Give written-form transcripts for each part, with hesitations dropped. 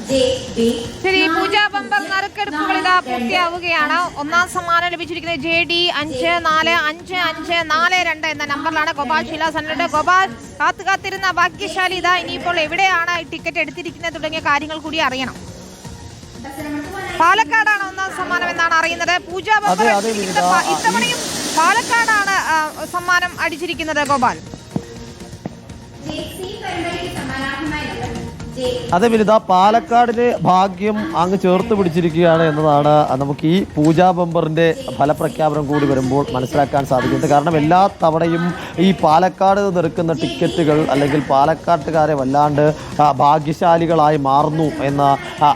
ശരി, പൂജാ ബമ്പർ നറുക്കെടുപ്പുകൾ ഇതാ പൂർത്തിയാവുകയാണ്. ഒന്നാം സമ്മാനം ലഭിച്ചിരിക്കുന്നത് JD 545542 എന്ന നമ്പറിലാണ്. ഗോപാൽ ശിലാസനുണ്ട്. ഗോപാൽ കാത്തിരുന്ന ഭാഗ്യശാലി ഇതാ ഇനിയിപ്പോൾ എവിടെയാണ് ടിക്കറ്റ് എടുത്തിരിക്കുന്നത് തുടങ്ങിയ കാര്യങ്ങൾ കൂടി അറിയണം. പാലക്കാടാണ് ഒന്നാം സമ്മാനം എന്നാണ് അറിയുന്നത്. പൂജാ ബമ്പർ ഇത്തവണയും പാലക്കാടാണ് സമ്മാനം അടിച്ചിരിക്കുന്നത്. ഗോപാൽ, അതെ വിനിത, പാലക്കാടിന് ഭാഗ്യം അങ്ങ് ചേർത്ത് പിടിച്ചിരിക്കുകയാണ് എന്നതാണ് നമുക്ക് ഈ പൂജാ ബമ്പറിന്റെ ഫലപ്രഖ്യാപനം കൂടി വരുമ്പോൾ മനസ്സിലാക്കാൻ സാധിക്കുന്നത്. കാരണം എല്ലാ തവണയും ഈ പാലക്കാട് നിൽക്കുന്ന ടിക്കറ്റുകൾ അല്ലെങ്കിൽ പാലക്കാട്ടുകാരെ വല്ലാണ്ട് ഭാഗ്യശാലികളായി മാറുന്നു എന്ന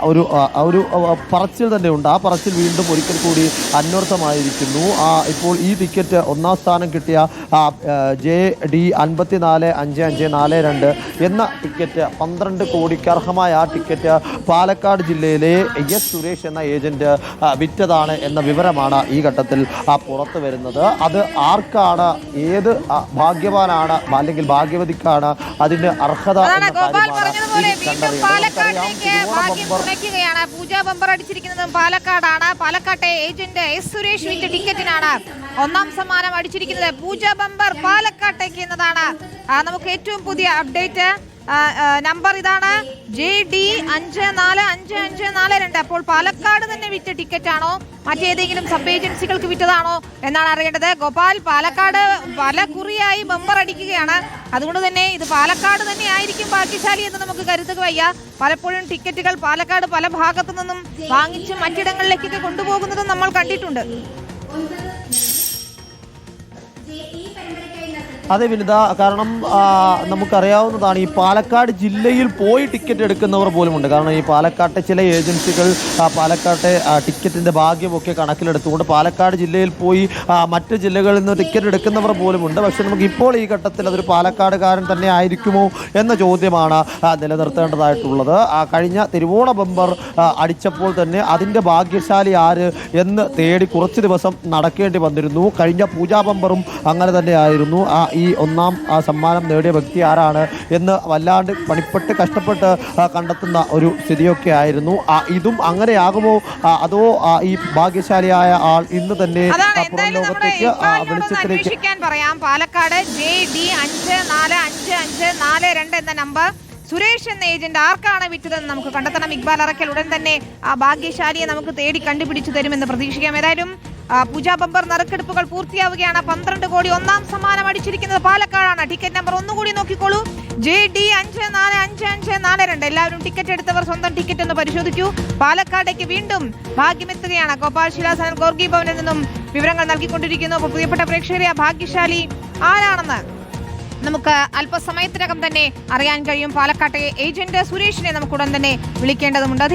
ഒരു പറച്ചിൽ തന്നെ ഉണ്ട്. ആ പറച്ചിൽ വീണ്ടും ഒരിക്കൽ കൂടി അന്വർത്ഥമായിരിക്കുന്നു. ഇപ്പോൾ ഈ ടിക്കറ്റ് ഒന്നാം സ്ഥാനം കിട്ടിയ JD 545542 എന്ന ടിക്കറ്റ് 12 കോടിക്ക് അർഹമായ ആ ടിക്കറ്റ് പാലക്കാട് ജില്ലയിലെ S സുരേഷ് എന്ന ഏജന്റ് വിറ്റതാണ് എന്ന വിവരമാണ് ഈ ഘട്ടത്തിൽ പുറത്തു വരുന്നത്. അത് ആർക്കാണ്, ഏത് ഭാഗ്യവാനാണ് അല്ലെങ്കിൽ ഭാഗ്യവതിക്കാണ് അതിന്റെ അർഹത? പൂജാ ബമ്പർ അടിച്ചിരിക്കുന്നതും പാലക്കാടാണ്. പാലക്കാട്ടെ ഏജന്റ് S സുരേഷ് വിറ്റ ടിക്കറ്റിനാണ് ഒന്നാം സമ്മാനം അടിച്ചിരിക്കുന്നത്. പൂജാ ബമ്പർ പാലക്കാട്ടേക്ക് എന്നതാണ് നമുക്ക് ഏറ്റവും പുതിയ അപ്ഡേറ്റ്. നമ്പർ ഇതാണ് JD 545542. അപ്പോൾ പാലക്കാട് തന്നെ വിറ്റ ടിക്കറ്റാണോ മറ്റേതെങ്കിലും സബ് ഏജൻസികൾക്ക് വിറ്റതാണോ എന്നാണ് അറിയേണ്ടത്. ഗോപാൽ, പാലക്കാട് പല കുറിയായി ബമ്പർ അടിക്കുകയാണ്. അതുകൊണ്ട് തന്നെ ഇത് പാലക്കാട് തന്നെ ആയിരിക്കും ഭാഗ്യശാലി എന്ന് നമുക്ക് കരുതുക വയ്യ. പലപ്പോഴും ടിക്കറ്റുകൾ പാലക്കാട് പല ഭാഗത്തു നിന്നും വാങ്ങിച്ച് മറ്റിടങ്ങളിലേക്കൊക്കെ കൊണ്ടുപോകുന്നതും നമ്മൾ കണ്ടിട്ടുണ്ട്. അതെ വിനിത, കാരണം നമുക്കറിയാവുന്നതാണ് ഈ പാലക്കാട് ജില്ലയിൽ പോയി ടിക്കറ്റ് എടുക്കുന്നവർ പോലുമുണ്ട്. കാരണം ഈ പാലക്കാട്ടെ ചില ഏജൻസികൾ പാലക്കാട്ടെ ടിക്കറ്റിൻ്റെ ഭാഗ്യമൊക്കെ കണക്കിലെടുത്തുകൊണ്ട് പാലക്കാട് ജില്ലയിൽ പോയി മറ്റ് ജില്ലകളിൽ നിന്ന് ടിക്കറ്റ് എടുക്കുന്നവർ പോലുമുണ്ട്. പക്ഷേ നമുക്ക് ഇപ്പോൾ ഈ ഘട്ടത്തിൽ അതൊരു പാലക്കാടുകാരൻ തന്നെ ആയിരിക്കുമോ എന്ന ചോദ്യമാണ് നിലനിർത്തേണ്ടതായിട്ടുള്ളത്. കഴിഞ്ഞ തിരുവോണ ബമ്പർ അടിച്ചപ്പോൾ തന്നെ അതിൻ്റെ ഭാഗ്യശാലി ആര് എന്ന് തേടി കുറച്ച് ദിവസം നടക്കേണ്ടി വന്നിരുന്നു. കഴിഞ്ഞ പൂജാ ബമ്പറും അങ്ങനെ തന്നെ ആയിരുന്നു. ഈ ഒന്നാം സമ്മാനം നേടിയ വ്യക്തി ആരാണ് എന്ന് വല്ലാണ്ട് പണിപ്പെട്ട് കഷ്ടപ്പെട്ട് കണ്ടെത്തുന്ന ഒരു സ്ഥിതിയൊക്കെ ആയിരുന്നു. ഇതും അങ്ങനെയാകുമോ, അതോ ഈ ഭാഗ്യശാലിയായ ആൾ ഇന്ന് തന്നെ പുറം ലോകത്തേക്ക് വെളിച്ചത്തിലേക്ക് പറയാം. പാലക്കാട് JD 545542 എന്ന നമ്പർ സുരേഷ് എന്ന ഏജന്റ് ആർക്കാണ് വിറ്റതെന്ന് നമുക്ക് കണ്ടെത്തണം. ഇക്ബാൽ അറക്കൽ ഉടൻ തന്നെ ആ ഭാഗ്യശാലിയെ നമുക്ക് തേടി കണ്ടുപിടിച്ചു തരുമെന്ന് പ്രതീക്ഷിക്കാം. ഏതായാലും പൂജാ ബമ്പർ നറുക്കെടുപ്പുകൾ പൂർത്തിയാവുകയാണ്. 12 കോടി ഒന്നാം സമ്മാനം അടിച്ചിരിക്കുന്നത് പാലക്കാടാണ്. ടിക്കറ്റ് നമ്പർ ഒന്നുകൂടി നോക്കിക്കോളൂ, JD 545542. എല്ലാവരും ടിക്കറ്റ് എടുത്തവർ സ്വന്തം ടിക്കറ്റ് ഒന്ന് പരിശോധിക്കൂ. പാലക്കാടേക്ക് വീണ്ടും ഭാഗ്യമെത്തുകയാണ്. ഗോപാൽ ശിലാസനൻ ഗോർഗി ഭവനിൽ നിന്നും വിവരങ്ങൾ നൽകിക്കൊണ്ടിരിക്കുന്നു. അപ്പോൾ പ്രിയപ്പെട്ട പ്രേക്ഷകരെ, ആ ഭാഗ്യശാലി ആരാണെന്ന് നമുക്ക് അല്പസമയത്തിനകം തന്നെ അറിയാൻ കഴിയും. പാലക്കാട്ടെ ഏജന്റ് സുരേഷിനെ നമുക്ക് ഉടൻ തന്നെ വിളിക്കേണ്ടതുണ്ട്.